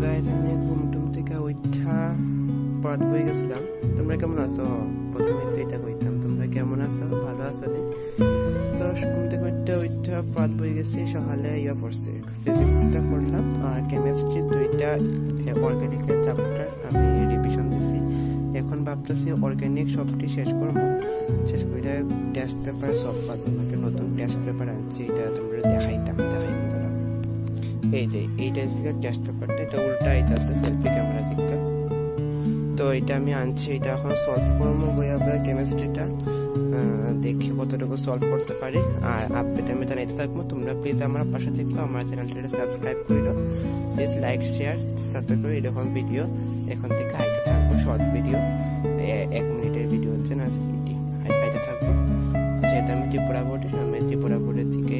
Guys আমি ঘুম থেকে উঠা পড়াতে বই গেছিলাম। তোমরা কেমন আছো? প্রথমে তো এটা কইতাম, তোমরা কেমন আছো? ভালো আছো নি? তো ঘুম থেকে উঠা পড়াতে বই গেছি। সকালে পড়ছি, ফিজিক্সটা পড়লাম আর কেমিস্ট্রি দুইটা অর্গানিকের চ্যাপ্টার আমি রিভিশন দিছি। এখন ভাবতেছি অর্গানিক সবটি শেষ করবো, শেষ করে টেস্ট পেপার সলভ করবো। নতুন টেস্ট পেপার আনছি, এটা তোমরা দেখাইব ধরো। এই যে এইটা হচ্ছে টেস্ট পেপারটা, এটা উল্টা, এটা আছে সেলফি ক্যামেরা দিকটা। তো এটা আমি আনছি, এটা এখন সলভ করবো বইয়া কেমিস্ট্রিটা, দেখি কতটুকু সলভ করতে পারি। আর আপডেট আমি জানাইতে থাকবো। তোমরা প্লিজ আমার পাশে থাকবো, আমার চ্যানেলটা সাবস্ক্রাইব করো, প্লিজ লাইক শেয়ার সাবস্ক্রাইব করো। এরকম ভিডিও এখন থেকে আইতে থাকবো, শর্ট ভিডিও, 1 মিনিটের ভিডিও হচ্ছে না, আইতে থাকবো। যেহেতু আমি ত্রিপুরা বোর্ডের থেকে